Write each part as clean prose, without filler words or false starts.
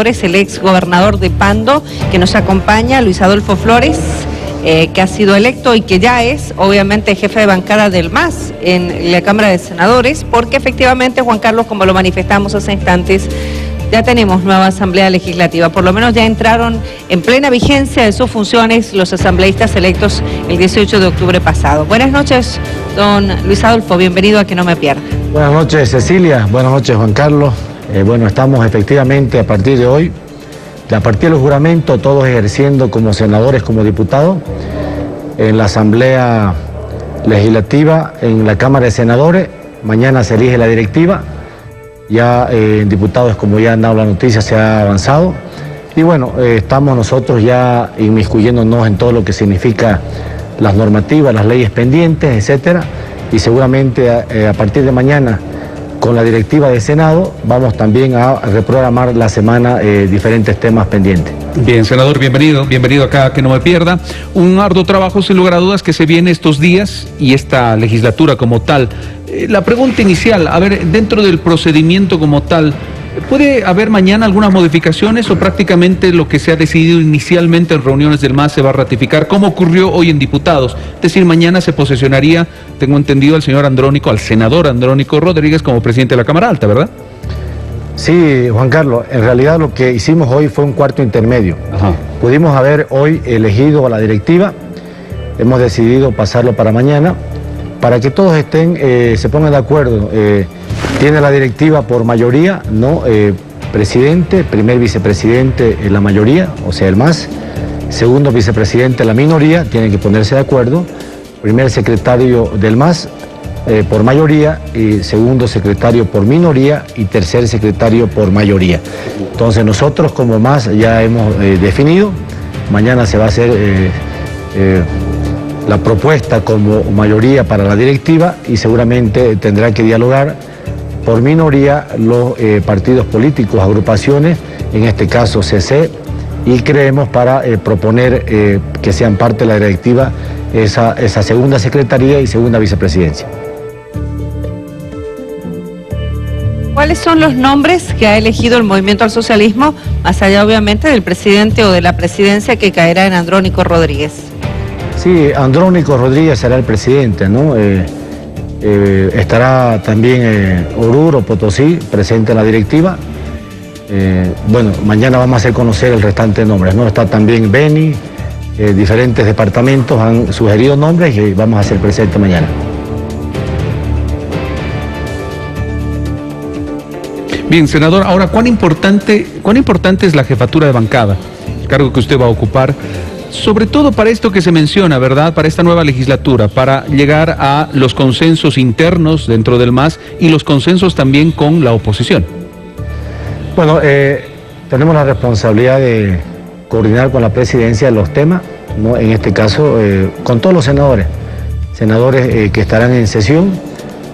senadores, el ex gobernador de Pando, que nos acompaña, Luis Adolfo Flores, que ha sido electo y que ya es, obviamente, jefe de bancada del MAS en la Cámara de Senadores, porque efectivamente, Juan Carlos, como lo manifestamos hace instantes, ya tenemos nueva Asamblea Legislativa. Por lo menos ya entraron en plena vigencia de sus funciones los asambleístas electos el 18 de octubre pasado. Buenas noches, don Luis Adolfo, bienvenido a Que No Me Pierda. Buenas noches, Cecilia. Buenas noches, Juan Carlos. Bueno, estamos efectivamente a partir de hoy, a partir del juramento, todos ejerciendo como senadores, como diputados, en la Asamblea Legislativa, en la Cámara de Senadores. Mañana se elige la directiva. Ya en diputados, como ya han dado la noticia, se ha avanzado. Y bueno, estamos nosotros ya inmiscuyéndonos en todo lo que significa las normativas, las leyes pendientes, etcétera. Y seguramente a partir de mañana, con la directiva de Senado, vamos también a reprogramar la semana diferentes temas pendientes. Bien, senador, bienvenido acá a Que No Me Pierda. Un arduo trabajo, sin lugar a dudas, que se viene estos días y esta legislatura como tal. La pregunta inicial, a ver, dentro del procedimiento como tal, ¿puede haber mañana algunas modificaciones o prácticamente lo que se ha decidido inicialmente en reuniones del MAS se va a ratificar, como ocurrió hoy en diputados? Es decir, mañana se posesionaría, tengo entendido, al senador Andrónico Rodríguez como presidente de la Cámara Alta, ¿verdad? Sí, Juan Carlos, en realidad lo que hicimos hoy fue un cuarto intermedio. Ajá. Pudimos haber hoy elegido a la directiva, hemos decidido pasarlo para mañana, para que todos se pongan de acuerdo. Tiene la directiva por mayoría, ¿no? Presidente, primer vicepresidente la mayoría, o sea el MAS, segundo vicepresidente la minoría, tienen que ponerse de acuerdo, primer secretario del MAS por mayoría, y segundo secretario por minoría y tercer secretario por mayoría. Entonces nosotros como MAS ya hemos definido, mañana se va a hacer la propuesta como mayoría para la directiva y seguramente tendrá que dialogar por minoría los partidos políticos, agrupaciones, en este caso CC, y creemos para proponer que sean parte de la directiva esa segunda secretaría y segunda vicepresidencia. ¿Cuáles son los nombres que ha elegido el Movimiento al Socialismo, más allá obviamente del presidente o de la presidencia que caerá en Andrónico Rodríguez? Sí, Andrónico Rodríguez será el presidente, ¿no? Estará también Oruro, Potosí, presente en la directiva. Bueno, mañana vamos a hacer conocer el restante de nombres, ¿no? Está también Beni, diferentes departamentos han sugerido nombres y vamos a hacer presente mañana. Bien, senador, ahora, ¿cuán importante es la jefatura de bancada, el cargo que usted va a ocupar? Sobre todo para esto que se menciona, ¿verdad? Para esta nueva legislatura, para llegar a los consensos internos dentro del MAS y los consensos también con la oposición. Bueno, tenemos la responsabilidad de coordinar con la presidencia los temas, ¿no? En este caso, con todos los senadores que estarán en sesión,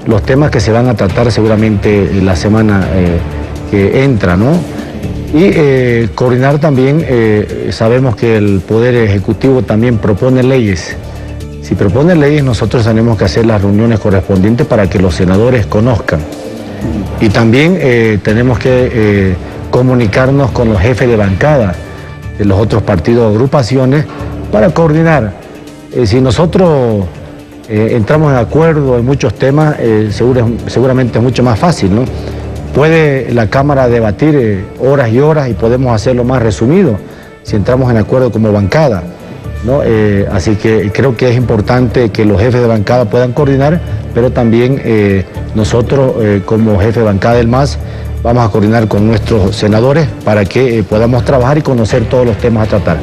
los temas que se van a tratar seguramente la semana que entra, ¿no? Y coordinar también, sabemos que el Poder Ejecutivo también propone leyes. Si propone leyes, nosotros tenemos que hacer las reuniones correspondientes para que los senadores conozcan. Y también tenemos que comunicarnos con los jefes de bancada de los otros partidos o agrupaciones para coordinar. Si nosotros entramos en acuerdo en muchos temas, seguramente es mucho más fácil, ¿no? Puede la Cámara debatir horas y horas y podemos hacerlo más resumido si entramos en acuerdo como bancada, ¿no? Así que creo que es importante que los jefes de bancada puedan coordinar, pero también nosotros como jefe de bancada del MAS vamos a coordinar con nuestros senadores para que podamos trabajar y conocer todos los temas a tratar.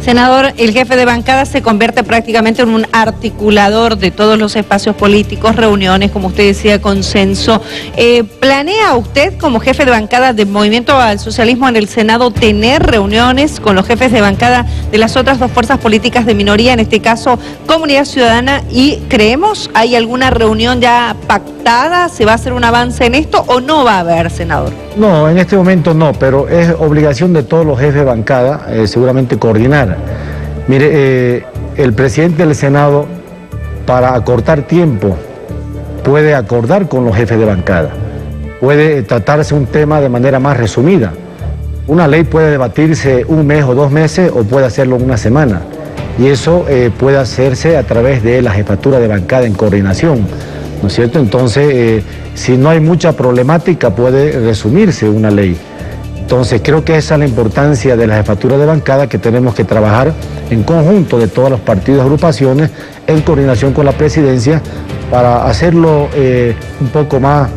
Senador, el jefe de bancada se convierte prácticamente en un articulador de todos los espacios políticos, reuniones, como usted decía, consenso. ¿Planea usted, como jefe de bancada del Movimiento al Socialismo en el Senado, tener reuniones con los jefes de bancada de las otras dos fuerzas políticas de minoría, en este caso Comunidad Ciudadana? Y creemos, ¿hay alguna reunión ya pactada? ¿Se va a hacer un avance en esto o no va a haber, senador? No, en este momento no, pero es obligación de todos los jefes de bancada seguramente coordinar. Mire, el presidente del Senado, para acortar tiempo, puede acordar con los jefes de bancada. puede tratarse un tema de manera más resumida. Una ley puede debatirse un mes o 2 meses o puede hacerlo en una semana. Y eso puede hacerse a través de la jefatura de bancada en coordinación, ¿no es cierto? Entonces, si no hay mucha problemática, puede resumirse una ley. Entonces, creo que esa es la importancia de la jefatura de bancada, que tenemos que trabajar en conjunto de todos los partidos y agrupaciones, en coordinación con la presidencia, para hacerlo un poco más,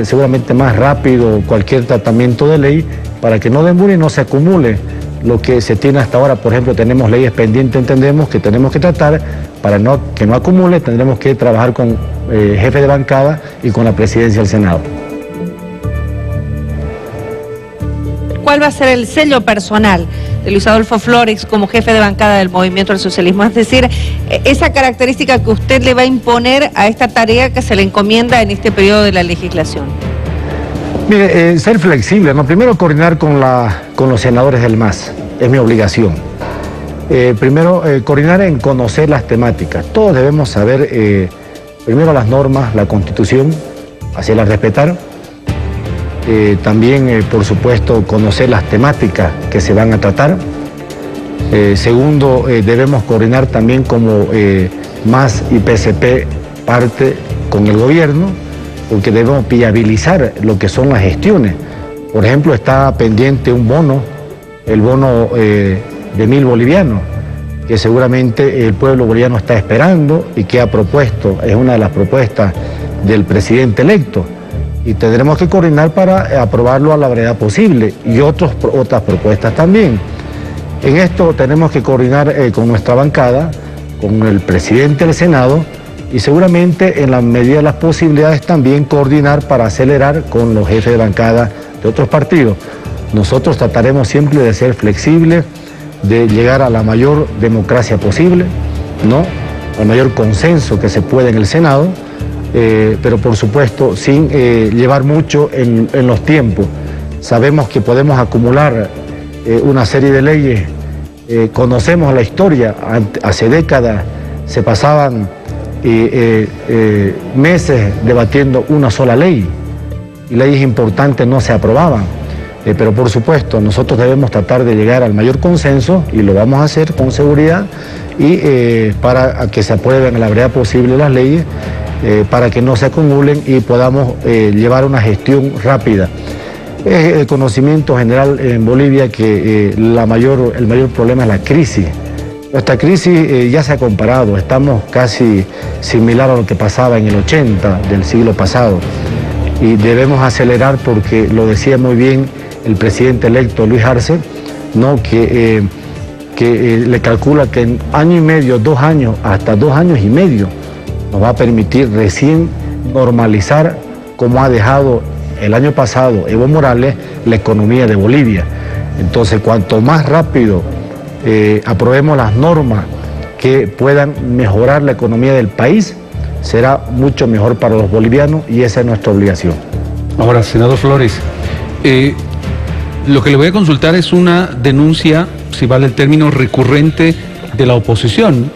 seguramente más rápido, cualquier tratamiento de ley, para que no demore y no se acumule lo que se tiene hasta ahora. Por ejemplo, tenemos leyes pendientes, entendemos que tenemos que tratar, para que no acumule, tendremos que trabajar con jefe de bancada y con la presidencia del Senado. ¿Cuál va a ser el sello personal de Luis Adolfo Flores como jefe de bancada del Movimiento al Socialismo? Es decir, esa característica que usted le va a imponer a esta tarea que se le encomienda en este periodo de la legislación. Mire, ser flexible, ¿no? Primero coordinar con los senadores del MAS, es mi obligación. Primero, coordinar en conocer las temáticas. Todos debemos saber, primero las normas, la Constitución, hacerlas respetar. También, por supuesto, conocer las temáticas que se van a tratar. Segundo, debemos coordinar también como MAS y PSP parte con el gobierno, porque debemos viabilizar lo que son las gestiones. Por ejemplo, está pendiente un bono, el bono de 1.000 bolivianos, que seguramente el pueblo boliviano está esperando y que ha propuesto, es una de las propuestas del presidente electo. Y tendremos que coordinar para aprobarlo a la brevedad posible, y otras propuestas también. En esto tenemos que coordinar con nuestra bancada, con el presidente del Senado, y seguramente en la medida de las posibilidades también coordinar para acelerar con los jefes de bancada de otros partidos. Nosotros trataremos siempre de ser flexibles, de llegar a la mayor democracia posible, ¿no? Al mayor consenso que se pueda en el Senado, pero por supuesto sin llevar mucho en los tiempos. Sabemos que podemos acumular una serie de leyes, conocemos la historia, hace décadas se pasaban meses debatiendo una sola ley y leyes importantes no se aprobaban, pero por supuesto nosotros debemos tratar de llegar al mayor consenso y lo vamos a hacer con seguridad y para que se aprueben a la brevedad posible las leyes, para que no se acumulen y podamos llevar una gestión rápida. Es el conocimiento general en Bolivia que el mayor problema es la crisis. Nuestra crisis ya se ha comparado, estamos casi similar a lo que pasaba en el 80 del siglo pasado y debemos acelerar porque lo decía muy bien el presidente electo Luis Arce, ¿no? que le calcula que en año y medio, 2 años, hasta 2 años y medio nos va a permitir recién normalizar, como ha dejado el año pasado Evo Morales, la economía de Bolivia. Entonces, cuanto más rápido aprobemos las normas que puedan mejorar la economía del país, será mucho mejor para los bolivianos y esa es nuestra obligación. Ahora, senador Flores, lo que le voy a consultar es una denuncia, si vale el término, recurrente de la oposición.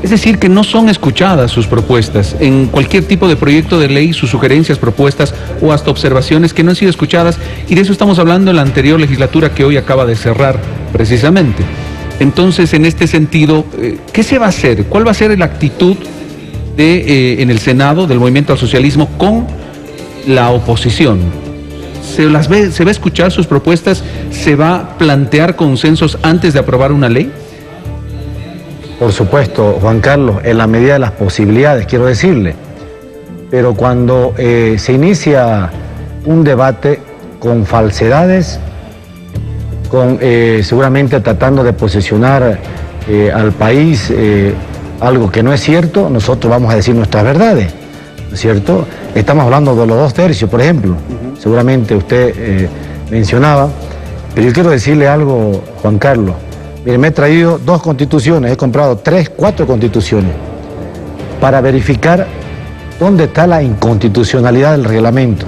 Es decir, que no son escuchadas sus propuestas. En cualquier tipo de proyecto de ley, sus sugerencias, propuestas o hasta observaciones que no han sido escuchadas, y de eso estamos hablando en la anterior legislatura que hoy acaba de cerrar, precisamente. Entonces, en este sentido, ¿qué se va a hacer? ¿Cuál va a ser la actitud en el Senado del Movimiento al Socialismo con la oposición? ¿Se va a escuchar sus propuestas? ¿Se va a plantear consensos antes de aprobar una ley? Por supuesto, Juan Carlos, en la medida de las posibilidades, quiero decirle. Pero cuando se inicia un debate con falsedades, seguramente tratando de posicionar al país algo que no es cierto, nosotros vamos a decir nuestras verdades, ¿no es cierto? Estamos hablando de los 2 tercios, por ejemplo. Seguramente usted mencionaba, pero yo quiero decirle algo, Juan Carlos. Mire, me he traído 2 constituciones, he comprado 3, 4 constituciones para verificar dónde está la inconstitucionalidad del reglamento.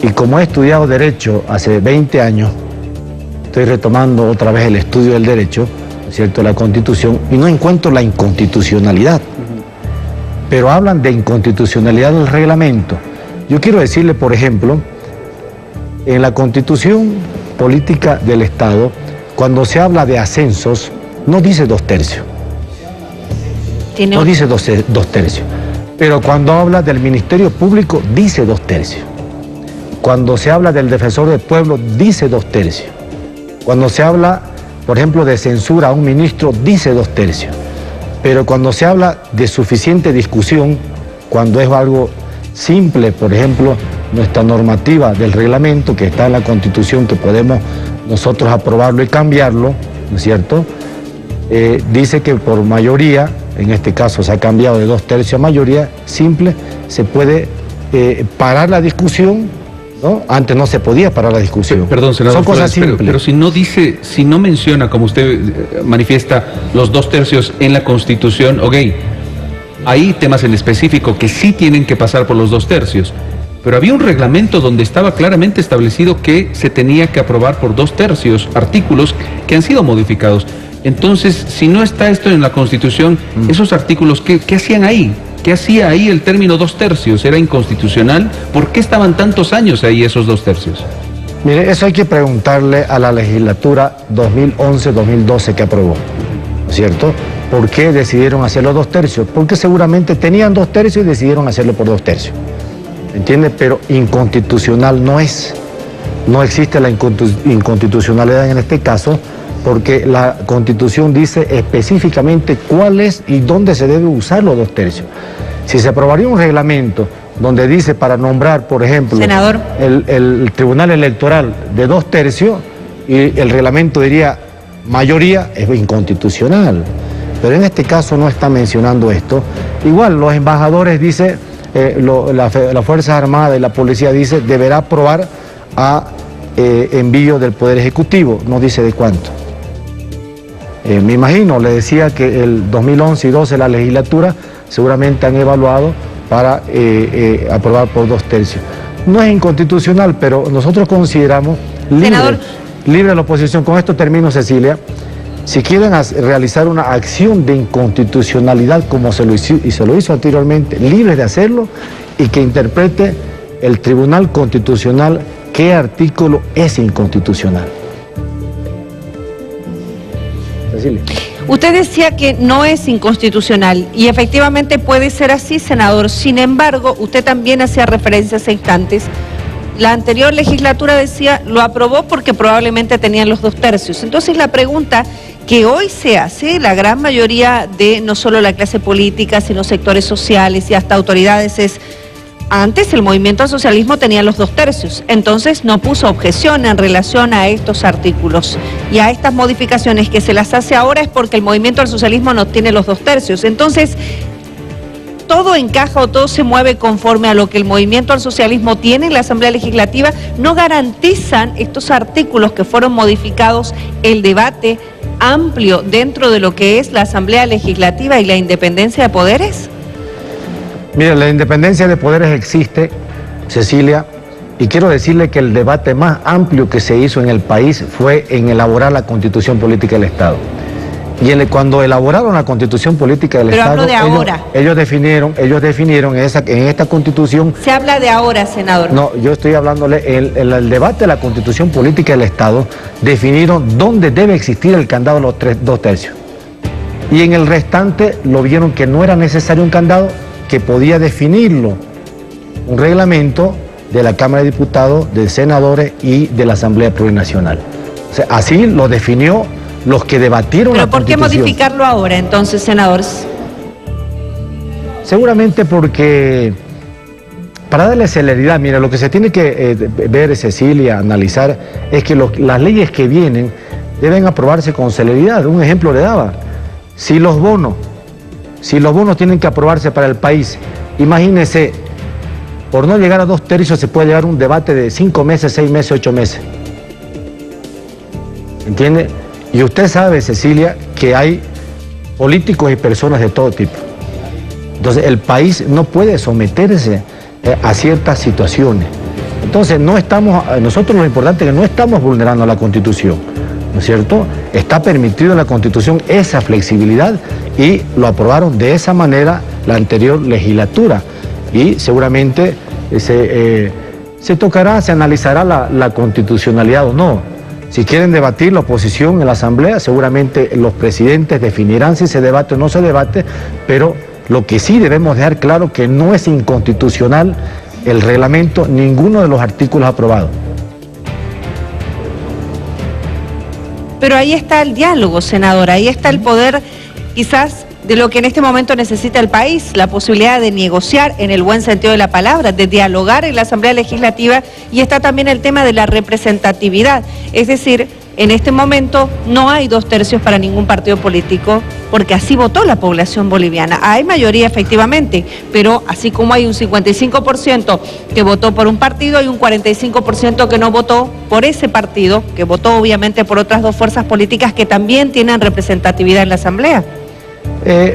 Y como he estudiado Derecho hace 20 años, estoy retomando otra vez el estudio del Derecho, ¿no es cierto?, la Constitución, y no encuentro la inconstitucionalidad. Pero hablan de inconstitucionalidad del reglamento Yo quiero decirle, por ejemplo, en la Constitución Política del Estado, cuando se habla de ascensos, no dice 2/3. No dice dos tercios. Pero cuando habla del Ministerio Público, dice 2/3. Cuando se habla del Defensor del Pueblo, dice 2/3. Cuando se habla, por ejemplo, de censura a un ministro, dice 2/3. Pero cuando se habla de suficiente discusión, cuando es algo simple, por ejemplo, nuestra normativa del reglamento que está en la Constitución, que podemos nosotros aprobarlo y cambiarlo, ¿no es cierto? Dice que por mayoría, en este caso se ha cambiado de 2/3 a mayoría simple, se puede parar la discusión, ¿no? Antes no se podía parar la discusión. Perdón, senador, son cosas simples. Pero si no dice, si no menciona, como usted manifiesta, los 2/3 en la Constitución, ok, hay temas en específico que sí tienen que pasar por los 2/3, pero había un reglamento donde estaba claramente establecido que se tenía que aprobar por 2/3 artículos que han sido modificados. Entonces, si no está esto en la Constitución, esos artículos, ¿qué hacían ahí? ¿Qué hacía ahí el término 2/3? ¿Era inconstitucional? ¿Por qué estaban tantos años ahí esos 2/3? Mire, eso hay que preguntarle a la legislatura 2011-2012 que aprobó, ¿cierto? ¿Por qué decidieron hacerlo 2/3? Porque seguramente tenían 2/3 y decidieron hacerlo por 2/3. ¿Entiende? Pero inconstitucional no es. No existe la inconstitucionalidad en este caso, porque la Constitución dice específicamente cuál es y dónde se debe usar los 2/3. Si se aprobaría un reglamento donde dice para nombrar, por ejemplo, senador, el Tribunal Electoral de 2/3 y el reglamento diría mayoría, es inconstitucional. Pero en este caso no está mencionando esto. Igual los embajadores dice, las Fuerzas Armadas y la Policía dice deberá aprobar a envío del Poder Ejecutivo, no dice de cuánto. Me imagino, le decía que el 2011 y 12 la legislatura seguramente han evaluado para aprobar por 2/3. No es inconstitucional, pero nosotros consideramos libre la oposición. Con esto termino, Cecilia. Si quieren realizar una acción de inconstitucionalidad como se lo hizo anteriormente, libres de hacerlo y que interprete el Tribunal Constitucional qué artículo es inconstitucional. Cecilia. Usted decía que no es inconstitucional y efectivamente puede ser así, senador. Sin embargo, usted también hacía referencia hace instantes. La anterior legislatura decía, lo aprobó porque probablemente tenían los 2/3. Entonces la pregunta que hoy se hace, la gran mayoría de no solo la clase política, sino sectores sociales y hasta autoridades es, antes el movimiento al socialismo tenía los 2/3, entonces no puso objeción en relación a estos artículos y a estas modificaciones que se las hace ahora es porque el movimiento al socialismo no tiene los 2/3. Entonces, todo encaja o todo se mueve conforme a lo que el movimiento al socialismo tiene en la Asamblea Legislativa. ¿No garantizan estos artículos que fueron modificados el debate amplio dentro de lo que es la Asamblea Legislativa y la independencia de poderes? Mira, la independencia de poderes existe, Cecilia, y quiero decirle que el debate más amplio que se hizo en el país fue en elaborar la Constitución Política del Estado. Y cuando elaboraron la Constitución Política del Estado, hablo de ahora. Ellos definieron en esta Constitución. Se habla de ahora, senador. No, yo estoy hablándole, en el debate de la Constitución Política del Estado, definieron dónde debe existir el candado de los 2/3. Y en el restante lo vieron que no era necesario un candado, que podía definirlo un reglamento de la Cámara de Diputados, de Senadores y de la Asamblea Plurinacional. O sea, así lo definió los que debatieron la Constitución. ¿Pero por qué modificarlo ahora, entonces, senadores? Seguramente porque, para darle celeridad, mira, lo que se tiene que ver, Cecilia, analizar, es que las leyes que vienen deben aprobarse con celeridad. Un ejemplo le daba. Si los bonos tienen que aprobarse para el país, imagínese, por no llegar a 2/3 se puede llegar a un debate de 5 meses, 6 meses, 8 meses. ¿Entiende? Y usted sabe, Cecilia, que hay políticos y personas de todo tipo. Entonces, el país no puede someterse a ciertas situaciones. Entonces, nosotros lo importante es que no estamos vulnerando la Constitución, ¿no es cierto? Está permitido en la Constitución esa flexibilidad y lo aprobaron de esa manera la anterior legislatura. Y seguramente se tocará, se analizará la constitucionalidad o no. Si quieren debatir la oposición en la Asamblea, seguramente los presidentes definirán si se debate o no se debate, pero lo que sí debemos dejar claro que no es inconstitucional el reglamento, ninguno de los artículos aprobados. Pero ahí está el diálogo, senador, ahí está el poder quizás de lo que en este momento necesita el país, la posibilidad de negociar en el buen sentido de la palabra, de dialogar en la Asamblea Legislativa, y está también el tema de la representatividad. Es decir, en este momento no hay 2/3 para ningún partido político, porque así votó la población boliviana. Hay mayoría efectivamente, pero así como hay un 55% que votó por un partido, hay un 45% que no votó por ese partido, que votó obviamente por otras dos fuerzas políticas que también tienen representatividad en la Asamblea.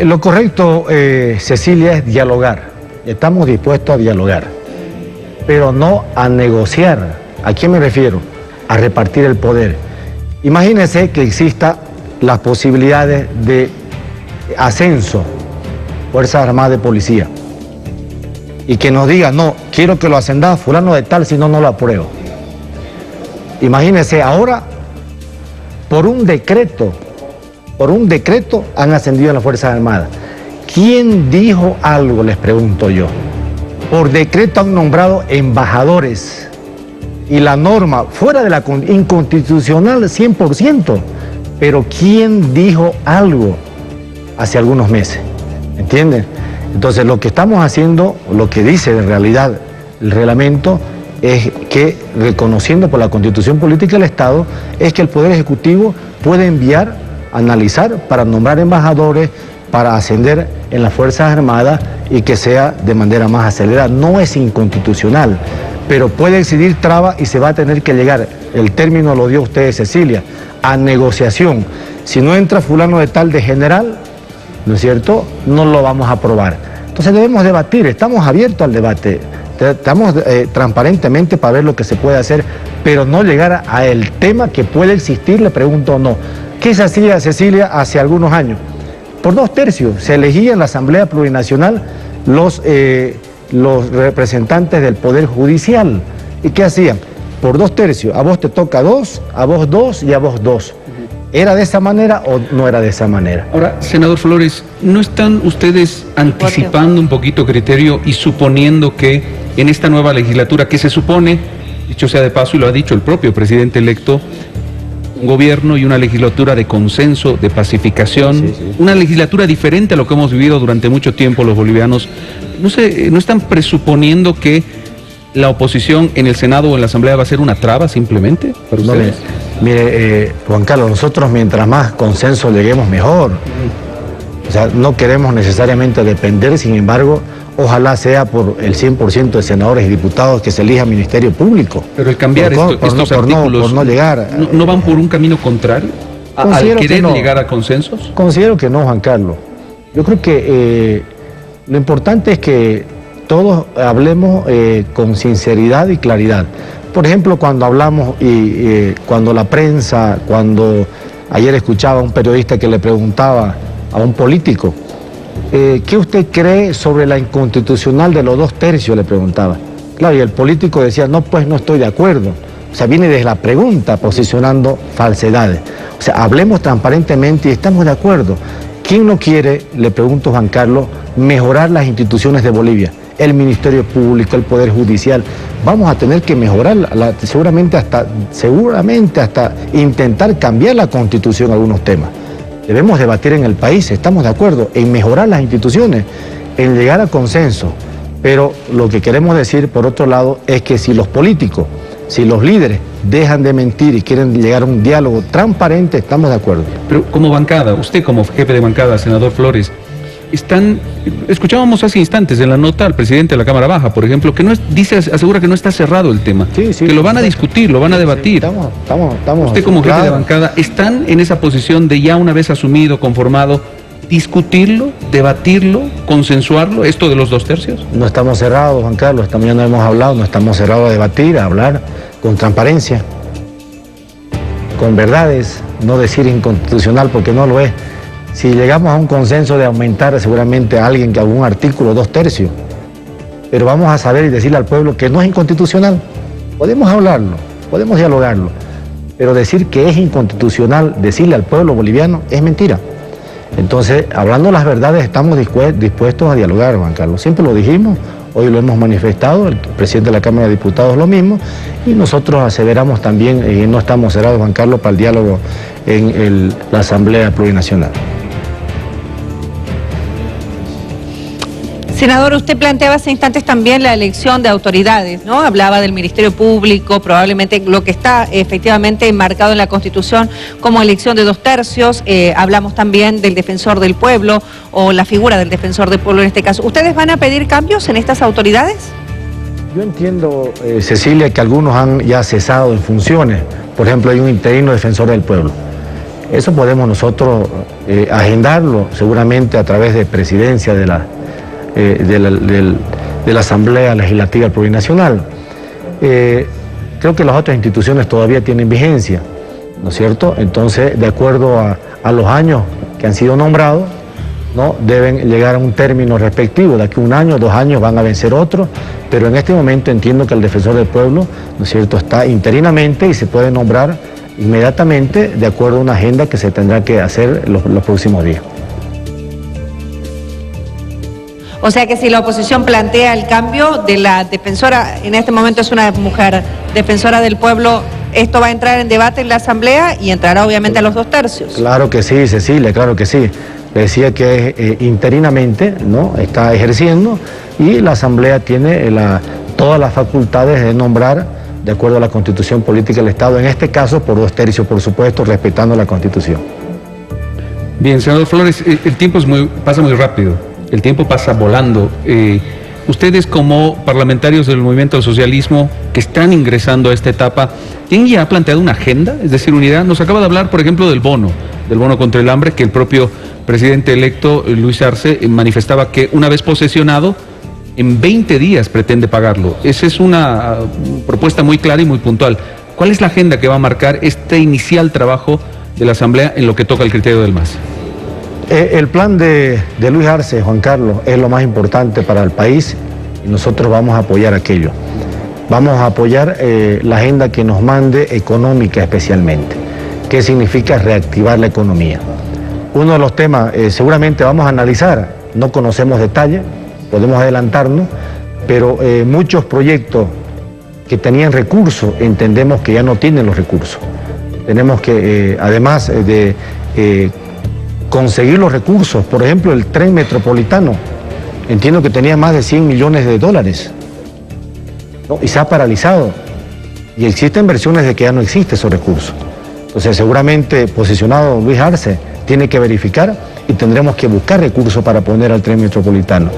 Lo correcto, Cecilia, es dialogar. Estamos dispuestos a dialogar, pero no a negociar. ¿A qué me refiero? A repartir el poder. Imagínense que exista las posibilidades de ascenso, Fuerzas Armadas de Policía, y que nos diga, no, quiero que lo ascenda fulano de tal, si no, no lo apruebo. Imagínense, ahora, por un decreto han ascendido a las Fuerzas Armadas. ¿Quién dijo algo, les pregunto yo? Por decreto han nombrado embajadores. Y la norma, fuera de la inconstitucional 100%, pero ¿quién dijo algo hace algunos meses? ¿Entienden? Entonces lo que estamos haciendo, lo que dice en realidad el reglamento, es que reconociendo por la Constitución Política del Estado, es que el Poder Ejecutivo puede enviar, analizar para nombrar embajadores, para ascender en las Fuerzas Armadas y que sea de manera más acelerada. No es inconstitucional, pero puede existir traba y se va a tener que llegar, el término lo dio usted, Cecilia, a negociación. Si no entra fulano de tal de general, ¿no es cierto?, no lo vamos a aprobar. Entonces debemos debatir, estamos abiertos al debate, estamos transparentemente para ver lo que se puede hacer, pero no llegar a el tema que puede existir, le pregunto o no. ¿Qué se hacía, Cecilia, hace algunos años? Por 2/3 se elegía en la Asamblea Plurinacional los representantes del Poder Judicial. ¿Y qué hacían? Por 2/3, a vos te toca 2, a vos 2 y a vos 2. ¿Era de esa manera o no era de esa manera? Ahora, senador Flores, ¿no están ustedes anticipando un poquito criterio y suponiendo que en esta nueva legislatura, que se supone, dicho sea de paso y lo ha dicho el propio presidente electo, un gobierno y una legislatura de consenso, de pacificación, una legislatura diferente a lo que hemos vivido durante mucho tiempo los bolivianos, ¿no están presuponiendo que la oposición en el Senado o en la Asamblea va a ser una traba simplemente para ustedes? No, mire, Juan Carlos, nosotros mientras más consenso lleguemos mejor. O sea, no queremos necesariamente depender, sin embargo, ojalá sea por el 100% de senadores y diputados que se elija Ministerio Público. Pero el cambiar estos artículos por no llegar, ¿no van por un camino contrario al querer llegar a consensos? Considero que no, Juan Carlos. Yo creo que lo importante es que todos hablemos con sinceridad y claridad. Por ejemplo, cuando hablamos cuando la prensa, cuando ayer escuchaba a un periodista que le preguntaba a un político, ¿qué usted cree sobre la inconstitucional de los 2/3? Le preguntaba. Claro, y el político decía, no, pues no estoy de acuerdo. O sea, viene desde la pregunta posicionando falsedades. O sea, hablemos transparentemente y estamos de acuerdo. ¿Quién no quiere, le pregunto Juan Carlos, mejorar las instituciones de Bolivia? El Ministerio Público, el Poder Judicial. Vamos a tener que mejorar, seguramente hasta intentar cambiar la Constitución en algunos temas. Debemos debatir en el país, estamos de acuerdo en mejorar las instituciones, en llegar a consenso. Pero lo que queremos decir, por otro lado, es que si los políticos, si los líderes dejan de mentir y quieren llegar a un diálogo transparente, estamos de acuerdo. Pero como bancada, usted como jefe de bancada, senador Flores, escuchábamos hace instantes en la nota al presidente de la Cámara Baja, por ejemplo, que asegura que no está cerrado el tema, que lo van a discutir, lo van a debatir. Estamos usted como jefe de bancada, ¿están en esa posición de ya una vez asumido, conformado, discutirlo, debatirlo, consensuarlo, esto de los 2/3? No estamos cerrados, Juan Carlos, esta mañana hemos hablado, no estamos cerrados a debatir, a hablar con transparencia, con verdades, no decir inconstitucional porque no lo es. Si llegamos a un consenso de aumentar seguramente a alguien que algún artículo 2/3, pero vamos a saber y decirle al pueblo que no es inconstitucional. Podemos hablarlo, podemos dialogarlo, pero decir que es inconstitucional, decirle al pueblo boliviano, es mentira. Entonces, hablando las verdades, estamos dispuestos a dialogar, Juan Carlos. Siempre lo dijimos, hoy lo hemos manifestado, el presidente de la Cámara de Diputados lo mismo, y nosotros aseveramos también, y no estamos cerrados, Juan Carlos, para el diálogo en la Asamblea Plurinacional. Senador, usted planteaba hace instantes también la elección de autoridades, ¿no? Hablaba del Ministerio Público, probablemente lo que está efectivamente enmarcado en la Constitución como elección de 2/3. Hablamos también del Defensor del Pueblo o la figura del Defensor del Pueblo en este caso. ¿Ustedes van a pedir cambios en estas autoridades? Yo entiendo, Cecilia, que algunos han ya cesado en funciones. Por ejemplo, hay un interino Defensor del Pueblo. Eso podemos nosotros agendarlo seguramente a través de presidencia de la Asamblea Legislativa Plurinacional. Creo que las otras instituciones todavía tienen vigencia, ¿no es cierto? Entonces, de acuerdo a los años que han sido nombrados, ¿no? Deben llegar a un término respectivo. De aquí a 1 año, 2 años van a vencer otros, pero en este momento entiendo que el Defensor del Pueblo, ¿no es cierto?, está interinamente y se puede nombrar inmediatamente de acuerdo a una agenda que se tendrá que hacer los próximos días. O sea que si la oposición plantea el cambio de la defensora, en este momento es una mujer defensora del pueblo, esto va a entrar en debate en la Asamblea y entrará obviamente a los 2/3. Claro que sí, Cecilia, claro que sí. Le decía que interinamente, ¿no?, está ejerciendo y la Asamblea tiene todas las facultades de nombrar de acuerdo a la Constitución Política del Estado, en este caso por 2/3, por supuesto, respetando la Constitución. Bien, senador Flores, el tiempo pasa muy rápido. El tiempo pasa volando. Ustedes como parlamentarios del movimiento del socialismo que están ingresando a esta etapa, ¿tienen ya planteado una agenda? Es decir, unidad. Nos acaba de hablar, por ejemplo, del bono contra el hambre, que el propio presidente electo, Luis Arce, manifestaba que una vez posesionado, en 20 días pretende pagarlo. Esa es una propuesta muy clara y muy puntual. ¿Cuál es la agenda que va a marcar este inicial trabajo de la Asamblea en lo que toca el criterio del MAS? El plan de Luis Arce, Juan Carlos, es lo más importante para el país y nosotros vamos a apoyar aquello. Vamos a apoyar la agenda que nos mande económica especialmente. ¿Qué significa reactivar la economía? Uno de los temas seguramente vamos a analizar, no conocemos detalles, podemos adelantarnos, pero muchos proyectos que tenían recursos entendemos que ya no tienen los recursos. Tenemos que, además de conseguir los recursos, por ejemplo, el tren metropolitano, entiendo que tenía más de 100 millones de dólares, ¿no?, y se ha paralizado. Y existen versiones de que ya no existen esos recursos. Entonces, seguramente, posicionado Luis Arce, tiene que verificar y tendremos que buscar recursos para poner al tren metropolitano.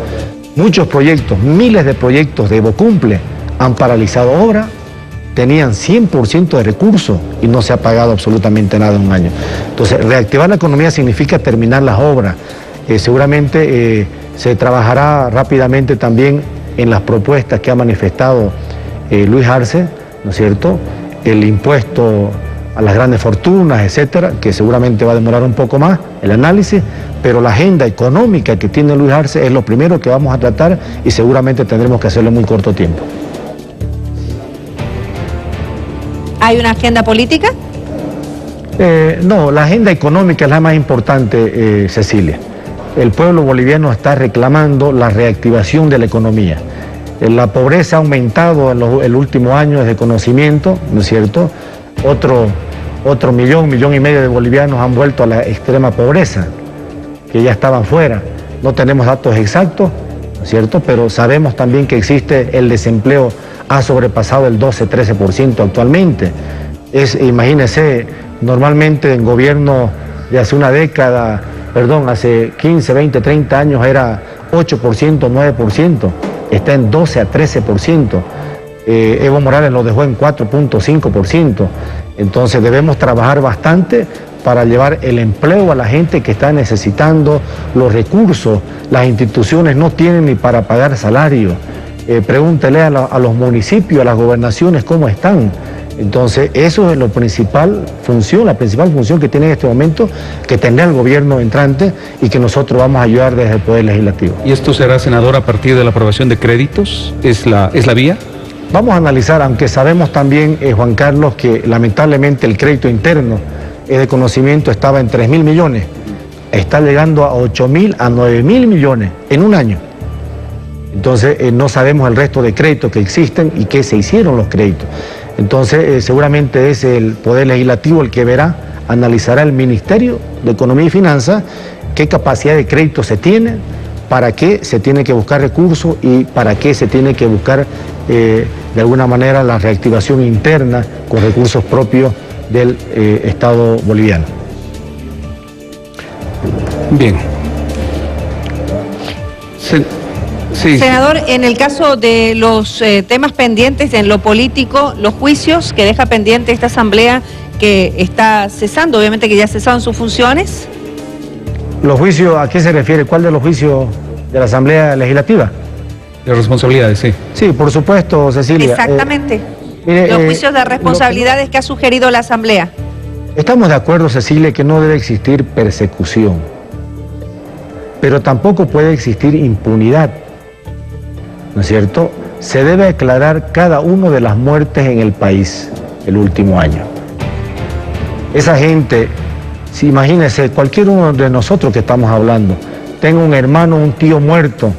Muchos proyectos, miles de proyectos de Evocumple han paralizado obra, tenían 100% de recursos y no se ha pagado absolutamente nada en 1 año. Entonces, reactivar la economía significa terminar las obras. Seguramente se trabajará rápidamente también en las propuestas que ha manifestado Luis Arce, ¿no es cierto?, el impuesto a las grandes fortunas, etcétera, que seguramente va a demorar un poco más el análisis, pero la agenda económica que tiene Luis Arce es lo primero que vamos a tratar y seguramente tendremos que hacerlo en muy corto tiempo. ¿Hay una agenda política? No, la agenda económica es la más importante, Cecilia. El pueblo boliviano está reclamando la reactivación de la economía. La pobreza ha aumentado en el último año desde conocimiento, ¿no es cierto? Otro millón y medio de bolivianos han vuelto a la extrema pobreza, que ya estaban fuera. No tenemos datos exactos, ¿no es cierto? Pero sabemos también que existe el desempleo, ha sobrepasado el 12-13% actualmente. Imagínense, normalmente en gobierno de hace una década, hace 15, 20, 30 años era 8%, 9%, está en 12-13%. Evo Morales lo dejó en 4.5%. Entonces debemos trabajar bastante para llevar el empleo a la gente que está necesitando los recursos. Las instituciones no tienen ni para pagar salario. Pregúntele a los municipios, a las gobernaciones cómo están. Entonces, eso es la principal función que tiene en este momento, que tendrá el gobierno entrante y que nosotros vamos a ayudar desde el Poder Legislativo. ¿Y esto será, senador, a partir de la aprobación de créditos? ¿Es la vía? Vamos a analizar, aunque sabemos también, Juan Carlos, que lamentablemente el crédito interno de conocimiento estaba en 3.000 millones, está llegando a 8.000, a 9.000 millones en un año. Entonces, no sabemos el resto de créditos que existen y qué se hicieron los créditos. Entonces, seguramente es el Poder Legislativo el que verá, analizará el Ministerio de Economía y Finanzas qué capacidad de crédito se tiene, para qué se tiene que buscar recursos y para qué se tiene que buscar de alguna manera la reactivación interna con recursos propios del Estado boliviano. Bien. Sí. Senador, en el caso de los temas pendientes en lo político, los juicios que deja pendiente esta asamblea que está cesando, obviamente que ya cesaron sus funciones. ¿Los juicios a qué se refiere? ¿Cuál de los juicios de la Asamblea Legislativa? De responsabilidades, sí. Sí, por supuesto, Cecilia. Exactamente. Mire, los juicios de responsabilidades que ha sugerido la asamblea. Estamos de acuerdo, Cecilia, que no debe existir persecución, pero tampoco puede existir impunidad, ¿no es cierto? Se debe aclarar cada una de las muertes en el país el último año. Esa gente, si imagínense, cualquier uno de nosotros que estamos hablando, tenga un hermano, un tío muerto,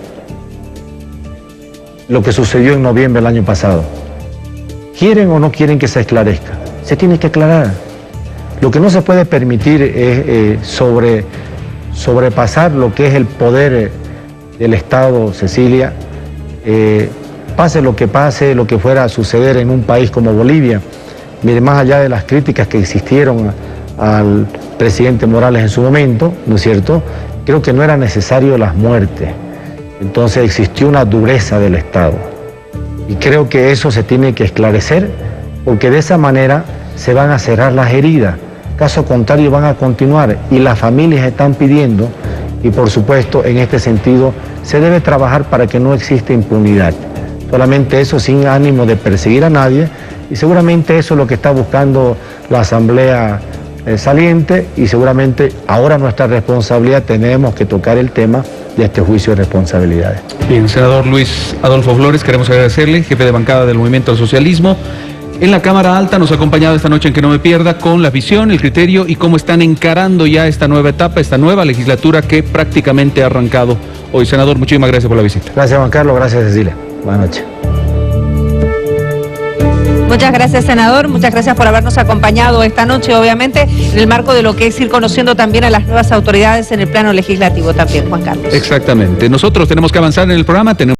lo que sucedió en noviembre del año pasado. ¿Quieren o no quieren que se esclarezca? Se tiene que aclarar. Lo que no se puede permitir es sobrepasar lo que es el poder del Estado, Cecilia. Pase lo que fuera a suceder en un país como Bolivia. Mire, más allá de las críticas que existieron al presidente Morales en su momento, ¿no es cierto? Creo que no era necesario las muertes. Entonces existió una dureza del Estado. Y creo que eso se tiene que esclarecer, porque de esa manera se van a cerrar las heridas. Caso contrario van a continuar y las familias están pidiendo, y por supuesto en este sentido se debe trabajar para que no exista impunidad. Solamente eso, sin ánimo de perseguir a nadie, y seguramente eso es lo que está buscando la Asamblea saliente, y seguramente ahora nuestra responsabilidad tenemos que tocar el tema de este juicio de responsabilidades. Bien, senador Luis Adolfo Flores, queremos agradecerle, jefe de bancada del Movimiento al Socialismo. En la Cámara Alta nos ha acompañado esta noche en Que No Me Pierda con la visión, el criterio y cómo están encarando ya esta nueva etapa, esta nueva legislatura que prácticamente ha arrancado hoy. Senador, muchísimas gracias por la visita. Gracias, Juan Carlos, gracias, Cecilia. Buenas noches. Muchas gracias, senador. Muchas gracias por habernos acompañado esta noche, obviamente, en el marco de lo que es ir conociendo también a las nuevas autoridades en el plano legislativo también, Juan Carlos. Exactamente. Nosotros tenemos que avanzar en el programa.